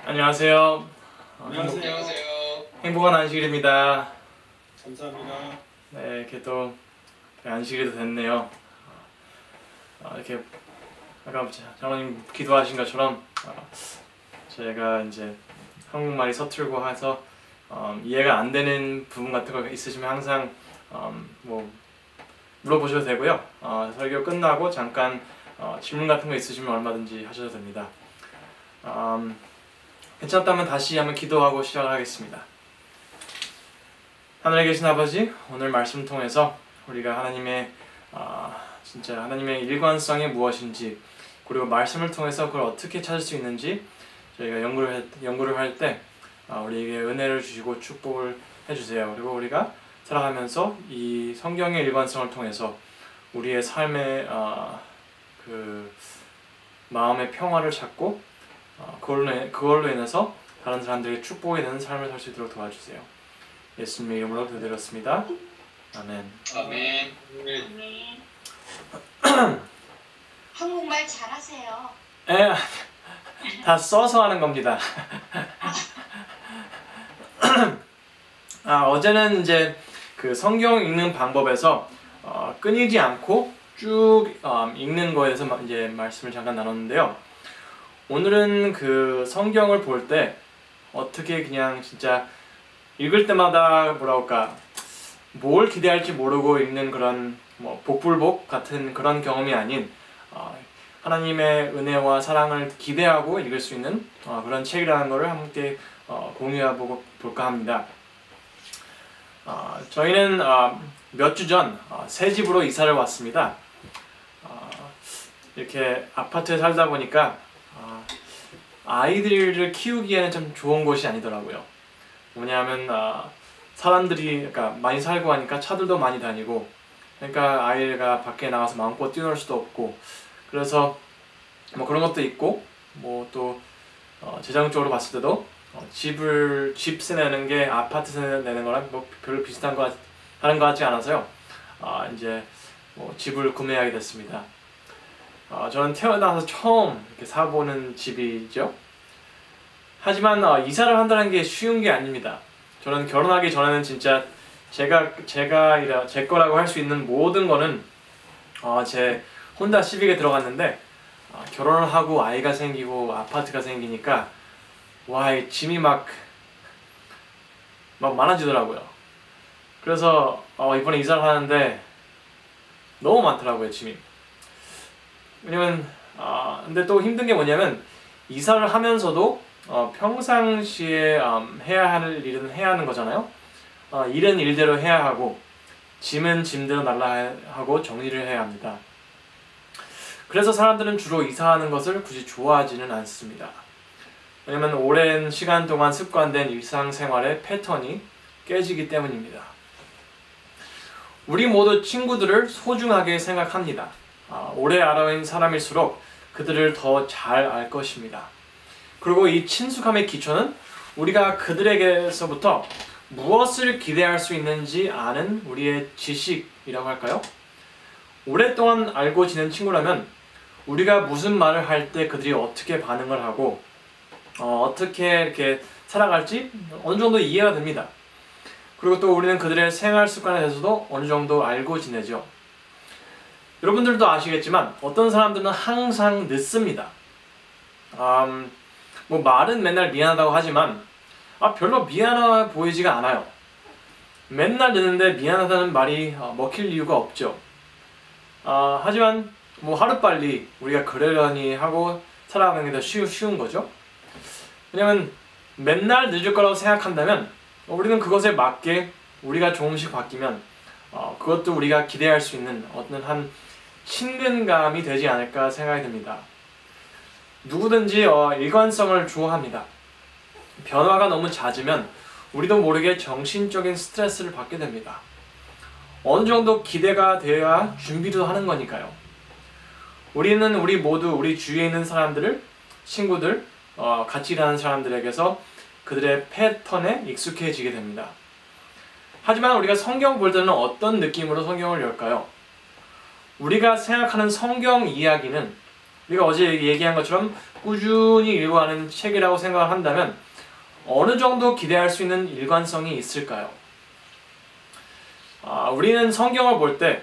안녕하세요. 안녕하세요. 행복한 안식일입니다. 감사합니다. 네, 이렇게 또 안식일이 됐네요. 이렇게 아까 장로님 기도하신 것처럼 저희가 이제 한국말이 서툴고 해서 이해가 안 되는 부분 같은 거 있으시면 항상 뭐 물어보셔도 되고요. 설교 끝나고 잠깐 질문 같은 거 있으시면 얼마든지 하셔도 됩니다. 괜찮다면 다시 한번 기도하고 시작하겠습니다. 하늘에 계신 아버지, 오늘 말씀 통해서 우리가 하나님의 진짜 하나님의 일관성이 무엇인지, 그리고 말씀을 통해서 그걸 어떻게 찾을 수 있는지 저희가 연구를 할 때 우리에게 은혜를 주시고 축복을 해주세요. 그리고 우리가 살아가면서 이 성경의 일관성을 통해서 우리의 삶의 그 마음의 평화를 찾고 그걸로 인해서 다른 사람들에게 축복이 되는 삶을 살 수 있도록 도와주세요. 예수님의 이름으로 기도드렸습니다. 아멘. 아멘. 한국말 잘하세요. 다 써서 하는 겁니다. 어제는 이제 그 성경 읽는 방법에서 끊이지 않고 쭉 읽는 거에 대해서 이제 말씀을 잠깐 나눴는데요. 오늘은 그 성경을 볼 때 어떻게 그냥 진짜 읽을 때마다 뭐랄까 뭘 기대할지 모르고 읽는 그런 뭐 복불복 같은 그런 경험이 아닌 하나님의 은혜와 사랑을 기대하고 읽을 수 있는 그런 책이라는 것을 함께 공유해 볼까 합니다. 저희는 몇 주 전 새 집으로 이사를 왔습니다. 이렇게 아파트에 살다 보니까 아이들을 키우기에는 좀 좋은 곳이 아니더라고요. 뭐냐면 사람들이 그러니까 많이 살고 하니까 차들도 많이 다니고, 그러니까 아이가 밖에 나가서 마음껏 뛰어놀 수도 없고, 그래서 뭐 그런 것도 있고, 뭐 또 재정적으로 봤을 때도 집세 내는 게 아파트세 내는 거랑 뭐 별로 비슷한 거 다른 거 같지 않아서요. 이제 뭐 집을 구매하게 됐습니다. 저는 태어나서 처음 이렇게 사보는 집이죠. 하지만 이사를 한다는 게 쉬운 게 아닙니다. 저는 결혼하기 전에는 진짜 제 거라고 할 수 있는 모든 거는 제 혼다 시빅에 들어갔는데 결혼을 하고 아이가 생기고 아파트가 생기니까 와, 이 짐이 막 많아지더라고요. 그래서 이번에 이사를 하는데 너무 많더라고요, 짐이. 왜냐면 근데 또 힘든 게 뭐냐면 이사를 하면서도 평상시에 해야 할 일은 해야 하는 거잖아요. 일은 일대로 해야 하고 짐은 짐대로 날라야 하고 정리를 해야 합니다. 그래서 사람들은 주로 이사하는 것을 굳이 좋아하지는 않습니다. 왜냐면 오랜 시간 동안 습관된 일상생활의 패턴이 깨지기 때문입니다. 우리 모두 친구들을 소중하게 생각합니다. 오래 알아온 사람일수록 그들을 더 잘 알 것입니다. 그리고 이 친숙함의 기초는 우리가 그들에게서부터 무엇을 기대할 수 있는지 아는 우리의 지식이라고 할까요? 오랫동안 알고 지낸 친구라면 우리가 무슨 말을 할 때 그들이 어떻게 반응을 하고 어떻게 이렇게 살아갈지 어느 정도 이해가 됩니다. 그리고 또 우리는 그들의 생활 습관에 대해서도 어느 정도 알고 지내죠. 여러분들도 아시겠지만 어떤 사람들은 항상 늦습니다. 뭐 말은 맨날 미안하다고 하지만 별로 미안해 보이지가 않아요. 맨날 늦는데 미안하다는 말이 먹힐 이유가 없죠. 하지만 뭐 하루빨리 우리가 그러려니 하고 살아가는 게 더 쉬운 거죠. 왜냐면 맨날 늦을 거라고 생각한다면 우리는 그것에 맞게 우리가 조금씩 바뀌면 그것도 우리가 기대할 수 있는 어떤 한 친근감이 되지 않을까 생각이 듭니다. 누구든지 일관성을 좋아합니다. 변화가 너무 잦으면 우리도 모르게 정신적인 스트레스를 받게 됩니다. 어느 정도 기대가 돼야 준비도 하는 거니까요. 우리 모두 우리 주위에 있는 사람들을, 친구들, 같이 일하는 사람들에게서 그들의 패턴에 익숙해지게 됩니다. 하지만 우리가 성경 볼 때는 어떤 느낌으로 성경을 열까요? 우리가 생각하는 성경 이야기는 우리가 어제 얘기한 것처럼 꾸준히 읽어가는 책이라고 생각을 한다면 어느 정도 기대할 수 있는 일관성이 있을까요? 우리는 성경을 볼 때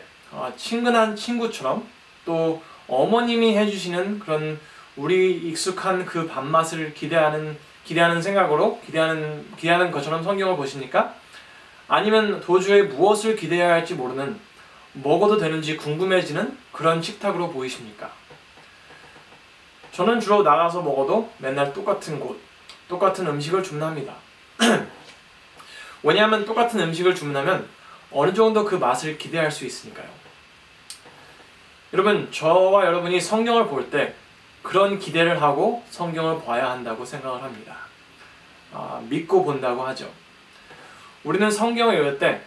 친근한 친구처럼 또 어머님이 해주시는 그런 우리 익숙한 그 밥맛을 기대하는 생각으로 기대하는 것처럼 성경을 보십니까? 아니면 도저히 무엇을 기대해야 할지 모르는 먹어도 되는지 궁금해지는 그런 식탁으로 보이십니까? 저는 주로 나가서 먹어도 맨날 똑같은 곳, 똑같은 음식을 주문합니다. 왜냐하면 똑같은 음식을 주문하면 어느 정도 그 맛을 기대할 수 있으니까요. 여러분, 저와 여러분이 성경을 볼 때 그런 기대를 하고 성경을 봐야 한다고 생각을 합니다. 믿고 본다고 하죠. 우리는 성경을 읽을 때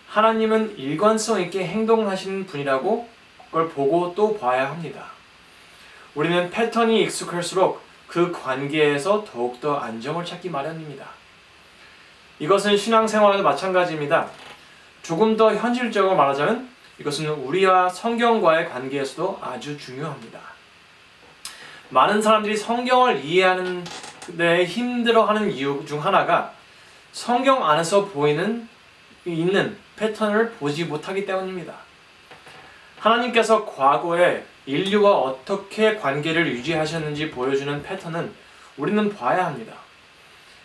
하나님은 일관성 있게 행동하시는 분이라고 그걸 보고 또 봐야 합니다. 우리는 패턴이 익숙할수록 그 관계에서 더욱더 안정을 찾기 마련입니다. 이것은 신앙생활도 마찬가지입니다. 조금 더 현실적으로 말하자면 이것은 우리와 성경과의 관계에서도 아주 중요합니다. 많은 사람들이 성경을 이해하는 데 힘들어하는 이유 중 하나가 성경 안에서 있는 패턴을 보지 못하기 때문입니다. 하나님께서 과거에 인류와 어떻게 관계를 유지하셨는지 보여주는 패턴은 우리는 봐야 합니다.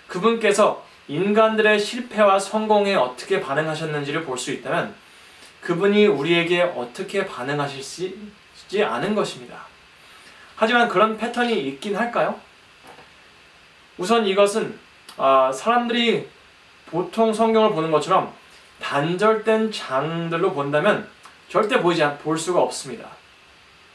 그분께서 인간들의 실패와 성공에 어떻게 반응하셨는지를 볼 수 있다면 그분이 우리에게 어떻게 반응하실지 아는 것입니다. 하지만 그런 패턴이 있긴 할까요? 우선 이것은 사람들이 보통 성경을 보는 것처럼 단절된 장들로 본다면 절대 볼 수가 없습니다.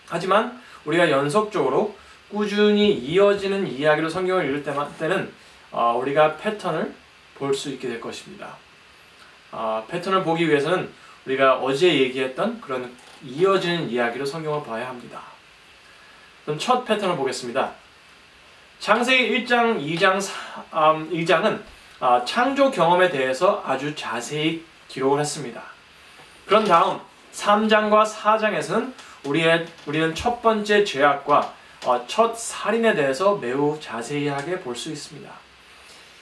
하지만 우리가 연속적으로 꾸준히 이어지는 이야기로 성경을 읽을 때는 우리가 패턴을 볼 수 있게 될 것입니다. 패턴을 보기 위해서는 우리가 어제 얘기했던 그런 이어지는 이야기로 성경을 봐야 합니다. 그럼 첫 패턴을 보겠습니다. 창세기 1장, 2장은 창조 경험에 대해서 아주 자세히 기록을 했습니다. 그런 다음 3장과 4장에서는 우리는 첫 번째 죄악과 첫 살인에 대해서 매우 자세하게 볼 수 있습니다.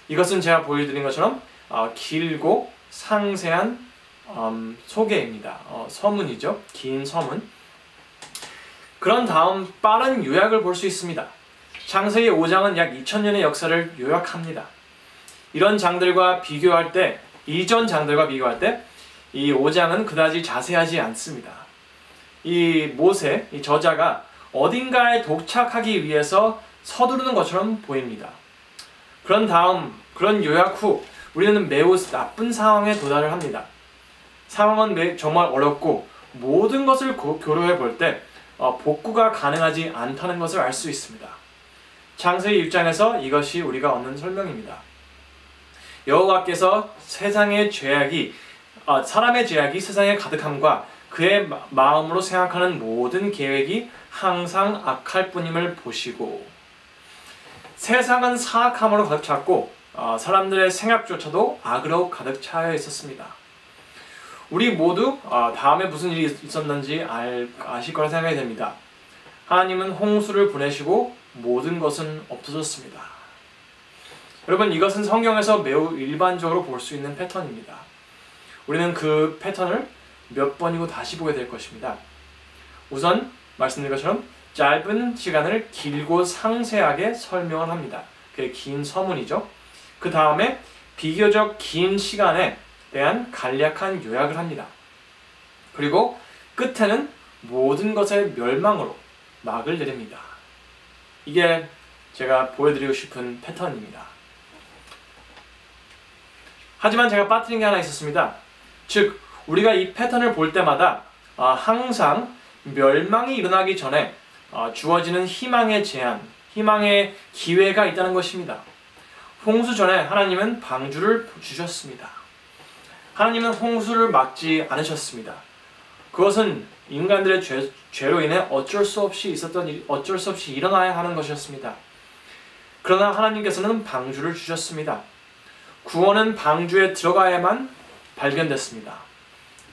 이것은 제가 보여드린 것처럼 길고 상세한 소개입니다. 서문이죠. 긴 서문. 그런 다음 빠른 요약을 볼 수 있습니다. 창세기 5장은 약 2000년의 역사를 요약합니다. 이전 장들과 비교할 때 이 5장은 그다지 자세하지 않습니다. 이 모세, 이 저자가 어딘가에 도착하기 위해서 서두르는 것처럼 보입니다. 그런 요약 후 우리는 매우 나쁜 상황에 도달을 합니다. 상황은 정말 어렵고 모든 것을 교로해 볼 때 복구가 가능하지 않다는 것을 알 수 있습니다. 창세기 6장에서 이것이 우리가 얻는 설명입니다. 여호와께서 사람의 죄악이 세상에 가득함과 그의 마음으로 생각하는 모든 계획이 항상 악할 뿐임을 보시고 세상은 사악함으로 가득 찼고 사람들의 생각조차도 악으로 가득 차여 있었습니다. 우리 모두 다음에 무슨 일이 있었는지 아실 거라 생각이 됩니다. 하나님은 홍수를 보내시고 모든 것은 없어졌습니다. 여러분, 이것은 성경에서 매우 일반적으로 볼 수 있는 패턴입니다. 우리는 그 패턴을 몇 번이고 다시 보게 될 것입니다. 우선 말씀드린 것처럼 짧은 시간을 길고 상세하게 설명을 합니다. 그게 긴 서문이죠. 그 다음에 비교적 긴 시간에 대한 간략한 요약을 합니다. 그리고 끝에는 모든 것의 멸망으로 막을 내립니다. 이게 제가 보여드리고 싶은 패턴입니다. 하지만 제가 빠뜨린 게 하나 있었습니다. 즉, 우리가 이 패턴을 볼 때마다 항상 멸망이 일어나기 전에 주어지는 희망의 제한, 희망의 기회가 있다는 것입니다. 홍수 전에 하나님은 방주를 주셨습니다. 하나님은 홍수를 막지 않으셨습니다. 그것은 인간들의 죄로 인해 어쩔 수 없이 일어나야 하는 것이었습니다. 그러나 하나님께서는 방주를 주셨습니다. 구원은 방주에 들어가야만 발견됐습니다.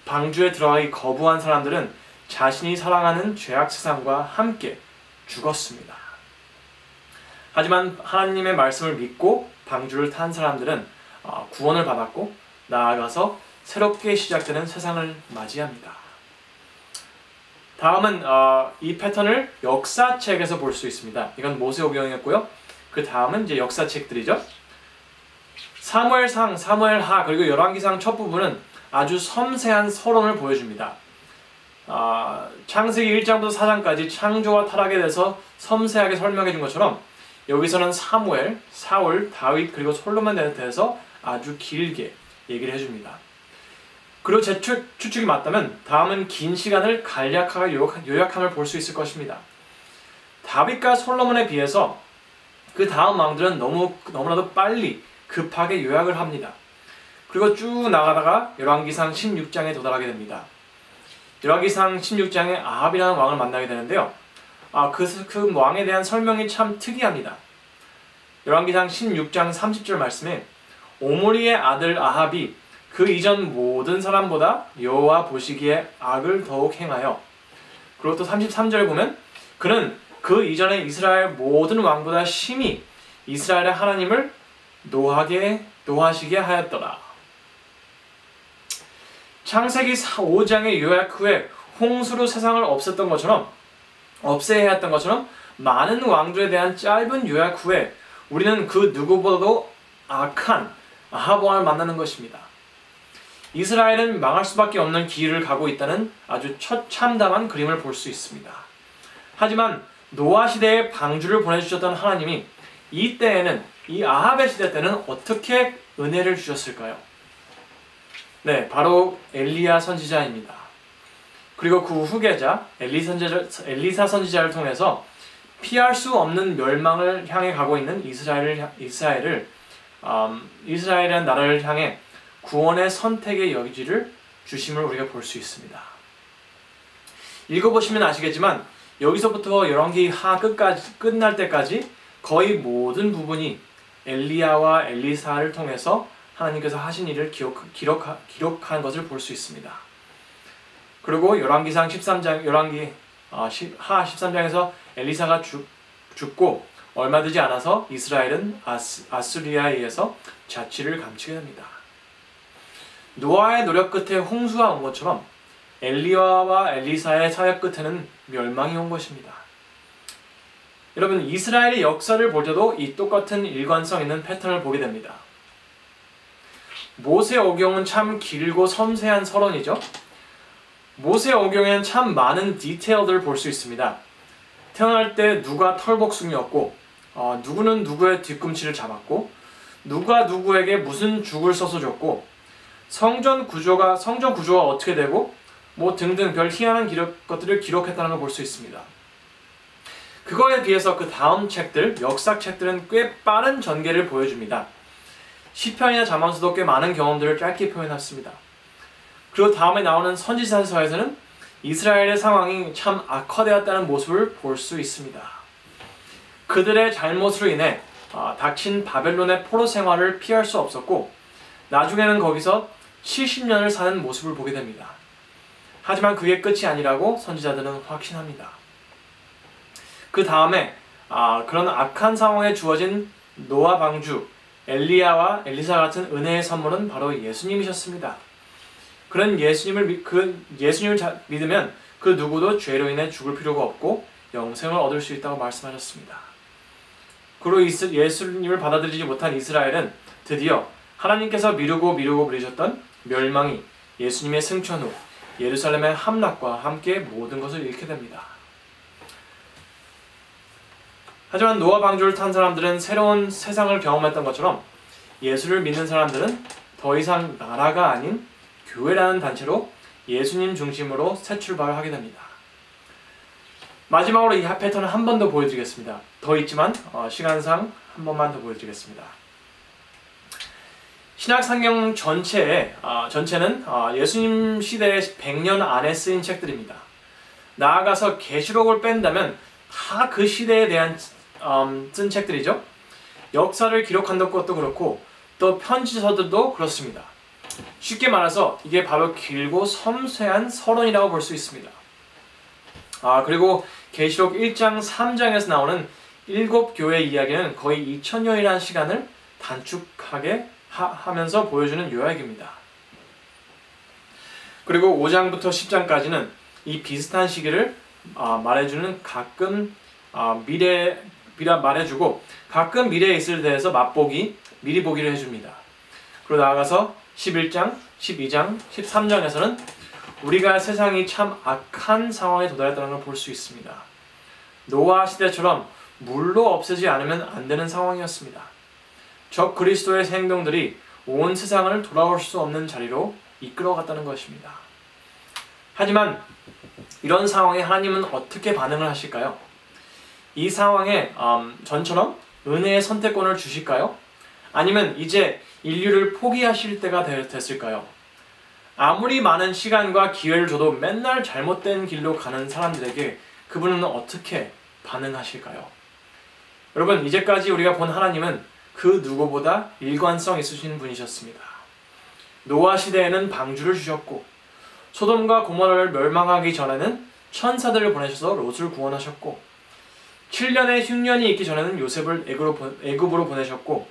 방주에 들어가기 거부한 사람들은 자신이 살아가는 죄악 세상과 함께 죽었습니다. 하지만 하나님의 말씀을 믿고 방주를 탄 사람들은 구원을 받았고 나아가서 새롭게 시작되는 세상을 맞이합니다. 다음은 이 패턴을 역사책에서 볼 수 있습니다. 이건 모세오경이었고요. 그 다음은 이제 역사책들이죠. 사무엘상, 사무엘하 그리고 열왕기상 첫 부분은 아주 섬세한 서론을 보여줍니다. 창세기 1장부터 4장까지 창조와 타락에 대해서 섬세하게 설명해 준 것처럼 여기서는 사무엘, 사울, 다윗 그리고 솔로몬에 대해서 아주 길게 얘기를 해줍니다. 그리고 제 추측이 맞다면 다음은 긴 시간을 간략하게 요약함을 볼 수 있을 것입니다. 다윗과 솔로몬에 비해서 그 다음 왕들은 너무나도 빨리 급하게 요약을 합니다. 그리고 쭉 나가다가 열왕기상 16장에 도달하게 됩니다. 열왕기상 16장에 아합이라는 왕을 만나게 되는데요. 그 왕에 대한 설명이 참 특이합니다. 열왕기상 16장 30절 말씀에 오므리의 아들 아합이 그 이전 모든 사람보다 여호와 보시기에 악을 더욱 행하여, 그리고 또 33절에 보면 그는 그 이전에 이스라엘 모든 왕보다 심히 이스라엘의 하나님을 노하시게 하였더라. 창세기 5장의 요약 후에 홍수로 세상을 없애야 했던 것처럼 많은 왕들에 대한 짧은 요약 후에 우리는 그 누구보다도 악한 아합 왕을 만나는 것입니다. 이스라엘은 망할 수밖에 없는 길을 가고 있다는 아주 처참담한 그림을 볼 수 있습니다. 하지만 노아 시대에 방주를 보내주셨던 하나님이 이 때에는, 이 아합의 시대 때는 어떻게 은혜를 주셨을까요? 네, 바로 엘리야 선지자입니다. 그리고 그 후계자 엘리사 선지자를 통해서 피할 수 없는 멸망을 향해 가고 있는 이스라엘이라는 나라를 향해 구원의 선택의 여지를 주심을 우리가 볼 수 있습니다. 읽어보시면 아시겠지만 여기서부터 열왕기하 끝날 때까지 거의 모든 부분이 엘리야와 엘리사를 통해서 하나님께서 하신 일을 기록한 것을 볼 수 있습니다. 그리고 열왕기상 13장, 하 13장에서 엘리사가 죽고 얼마 되지 않아서 이스라엘은 아수리아에 의해서 자취를 감추게 됩니다. 노아의 노력 끝에 홍수가 온 것처럼 엘리야와 엘리사의 사역 끝에는 멸망이 온 것입니다. 여러분, 이스라엘의 역사를 볼 때도 이 똑같은 일관성 있는 패턴을 보게 됩니다. 모세오경은 참 길고 섬세한 서론이죠. 모세오경에는 참 많은 디테일들을 볼 수 있습니다. 태어날 때 누가 털복숭이였고, 누구는 누구의 뒤꿈치를 잡았고, 누가 누구에게 무슨 죽을 써서 줬고, 성전 구조가 어떻게 되고, 등등 별 희한한 것들을 기록했다는 걸 볼 수 있습니다. 그거에 비해서 그 다음 책들, 역사책들은 꽤 빠른 전개를 보여줍니다. 시편이나 잠언서도 꽤 많은 경험들을 짧게 표현했습니다. 그리고 다음에 나오는 선지자서에서는 이스라엘의 상황이 참 악화되었다는 모습을 볼 수 있습니다. 그들의 잘못으로 인해 닥친 바벨론의 포로 생활을 피할 수 없었고 나중에는 거기서 70년을 사는 모습을 보게 됩니다. 하지만 그게 끝이 아니라고 선지자들은 확신합니다. 그 다음에 그런 악한 상황에 주어진 노아 방주, 엘리야와 엘리사 같은 은혜의 선물은 바로 예수님이셨습니다. 그런 예수님을 믿으면 그 누구도 죄로 인해 죽을 필요가 없고 영생을 얻을 수 있다고 말씀하셨습니다. 그리고 예수님을 받아들이지 못한 이스라엘은 드디어 하나님께서 미루셨던 멸망이 예수님의 승천 후 예루살렘의 함락과 함께 모든 것을 잃게 됩니다. 하지만 노아 방주를 탄 사람들은 새로운 세상을 경험했던 것처럼 예수를 믿는 사람들은 더 이상 나라가 아닌 교회라는 단체로 예수님 중심으로 새 출발을 하게 됩니다. 마지막으로 이 패턴을 한 번 더 보여드리겠습니다. 더 있지만 시간상 한 번만 더 보여드리겠습니다. 신약성경 전체는 예수님 시대의 100년 안에 쓰인 책들입니다. 나아가서 계시록을 뺀다면 다 그 시대에 대한 쓴 책들이죠. 역사를 기록한 것도 그렇고 또 편지서들도 그렇습니다. 쉽게 말해서 이게 바로 길고 섬세한 서론이라고 볼 수 있습니다. 그리고 계시록 1장 3장에서 나오는 7교회 이야기는 거의 2000년이라는 시간을 단축하게 하면서 보여주는 요약입니다. 그리고 5장부터 10장까지는 이 비슷한 시기를 말해주는 가끔 말해주고 가끔 미래에 있을 대해서 맛보기, 미리 보기를 해줍니다. 그리고 나아가서 11장, 12장, 13장에서는 우리가 세상이 참 악한 상황에 도달했다는 걸 볼 수 있습니다. 노아 시대처럼 물로 없애지 않으면 안 되는 상황이었습니다. 적 그리스도의 행동들이 온 세상을 돌아올 수 없는 자리로 이끌어갔다는 것입니다. 하지만 이런 상황에 하나님은 어떻게 반응을 하실까요? 이 상황에 전처럼 은혜의 선택권을 주실까요? 아니면 이제 인류를 포기하실 때가 됐을까요? 아무리 많은 시간과 기회를 줘도 맨날 잘못된 길로 가는 사람들에게 그분은 어떻게 반응하실까요? 여러분, 이제까지 우리가 본 하나님은 그 누구보다 일관성 있으신 분이셨습니다. 노아 시대에는 방주를 주셨고 소돔과 고모라를 멸망하기 전에는 천사들을 보내셔서 롯을 구원하셨고 7년의 흉년이 있기 전에는 요셉을 애굽으로 보내셨고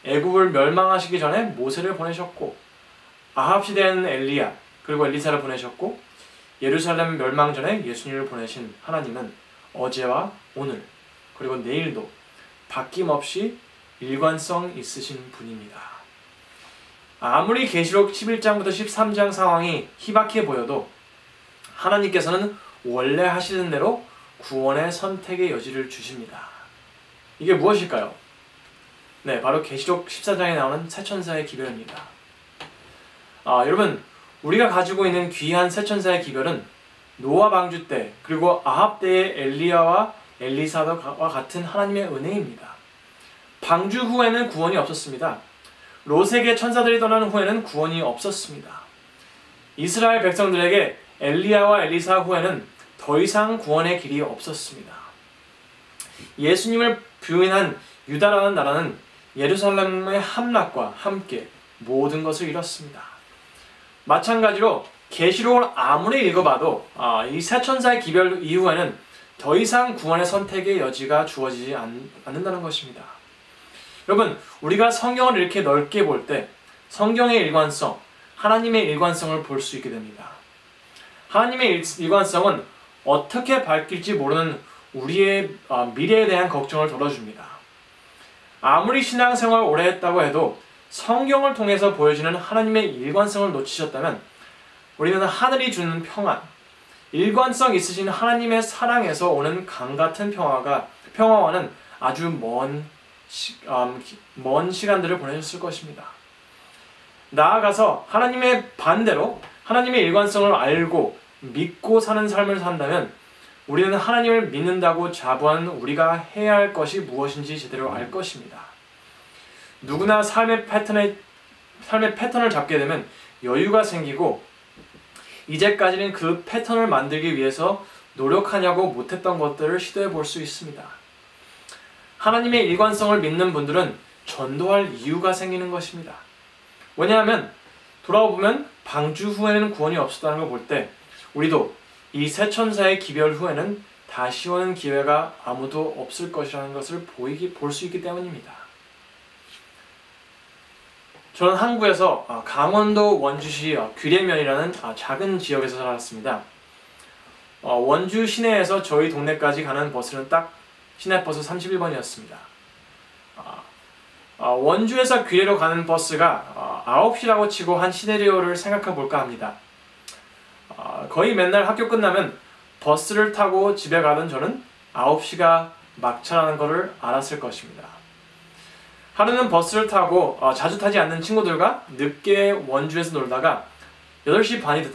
애굽을 멸망하시기 전에 모세를 보내셨고 아합 시대에는 엘리야 그리고 엘리사를 보내셨고 예루살렘 멸망 전에 예수님을 보내신 하나님은 어제와 오늘 그리고 내일도 바뀜없이 일관성 있으신 분입니다. 아무리 계시록 11장부터 13장 상황이 희박해 보여도 하나님께서는 원래 하시는 대로 구원의 선택의 여지를 주십니다. 이게 무엇일까요? 네, 바로 계시록 14장에 나오는 새 천사의 기별입니다. 여러분, 우리가 가지고 있는 귀한 새 천사의 기별은 노아 방주 때 그리고 아합 때의 엘리야와 엘리사와 같은 하나님의 은혜입니다. 방주 후에는 구원이 없었습니다. 롯에게 천사들이 떠난 후에는 구원이 없었습니다. 이스라엘 백성들에게 엘리야와 엘리사 후에는 더 이상 구원의 길이 없었습니다. 예수님을 부인한 유다라는 나라는 예루살렘의 함락과 함께 모든 것을 잃었습니다. 마찬가지로 계시록을 아무리 읽어봐도 이 새 천사의 기별 이후에는 더 이상 구원의 선택의 여지가 주어지지 않는다는 것입니다. 여러분, 우리가 성경을 이렇게 넓게 볼 때 성경의 일관성, 하나님의 일관성을 볼 수 있게 됩니다. 하나님의 일관성은 어떻게 바뀔지 모르는 우리의 미래에 대한 걱정을 덜어줍니다. 아무리 신앙생활을 오래 했다고 해도 성경을 통해서 보여지는 하나님의 일관성을 놓치셨다면 우리는 하늘이 주는 평안, 일관성 있으신 하나님의 사랑에서 오는 강같은 평화와는 아주 먼 시간들을 보내셨을 것입니다. 나아가서 하나님의 반대로 하나님의 일관성을 알고 믿고 사는 삶을 산다면 우리는 하나님을 믿는다고 자부하는 우리가 해야 할 것이 무엇인지 제대로 알 것입니다. 누구나 삶의 패턴을 잡게 되면 여유가 생기고 이제까지는 그 패턴을 만들기 위해서 노력하냐고 못했던 것들을 시도해 볼 수 있습니다. 하나님의 일관성을 믿는 분들은 전도할 이유가 생기는 것입니다. 왜냐하면 돌아보면 방주 후에는 구원이 없었다는 걸 볼 때 우리도 이 새 천사의 기별 후에는 다시 오는 기회가 아무도 없을 것이라는 것을 볼 수 있기 때문입니다. 저는 한국에서 강원도 원주시 규례면이라는 작은 지역에서 살았습니다. 원주 시내에서 저희 동네까지 가는 버스는 딱 시내버스 31번이었습니다. 원주에서 규례로 가는 버스가 9시라고 치고 한 시내리오를 생각해 볼까 합니다. 거의 맨날 학교 끝나면 버스를 타고 집에 가던 저는 9시가 막차라는 것을 알았을 것입니다. 하루는 버스를 타고 자주 타지 않는 친구들과 늦게 원주에서 놀다가 8시 반이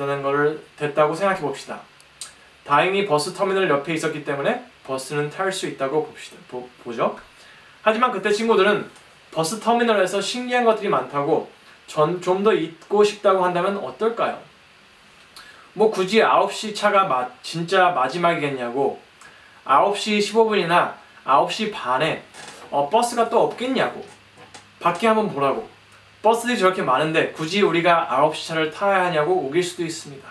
됐다고 생각해 봅시다. 다행히 버스 터미널 옆에 있었기 때문에 버스는 탈 수 있다고 보죠. 하지만 그때 친구들은 버스 터미널에서 신기한 것들이 많다고 좀 더 있고 싶다고 한다면 어떨까요? 뭐 굳이 9시 차가 진짜 마지막이겠냐고 9시 15분이나 9시 반에 버스가 또 없겠냐고 밖에 한번 보라고 버스들이 저렇게 많은데 굳이 우리가 9시 차를 타야 하냐고 우길 수도 있습니다.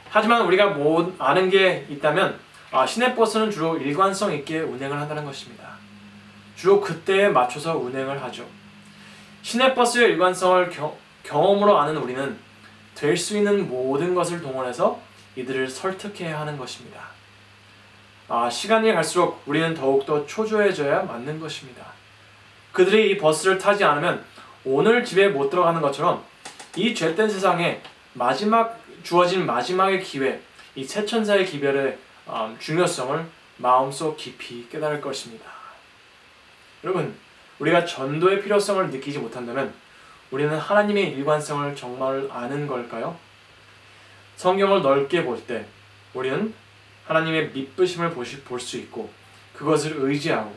하지만 우리가 아는 게 있다면 시내버스는 주로 일관성 있게 운행을 한다는 것입니다. 주로 그때에 맞춰서 운행을 하죠. 시내버스의 일관성을 경험으로 아는 우리는 될 수 있는 모든 것을 동원해서 이들을 설득해야 하는 것입니다. 시간이 갈수록 우리는 더욱더 초조해져야 맞는 것입니다. 그들이 이 버스를 타지 않으면 오늘 집에 못 들어가는 것처럼 이 죄된 세상에 주어진 마지막의 기회, 이 새천사의 기별의 중요성을 마음속 깊이 깨달을 것입니다. 여러분, 우리가 전도의 필요성을 느끼지 못한다면 우리는 하나님의 일관성을 정말 아는 걸까요? 성경을 넓게 볼 때 우리는 하나님의 미쁘심을 볼 수 있고 그것을 의지하고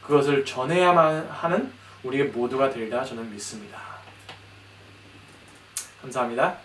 그것을 전해야만 하는 우리 모두가 되리라 저는 믿습니다. 감사합니다.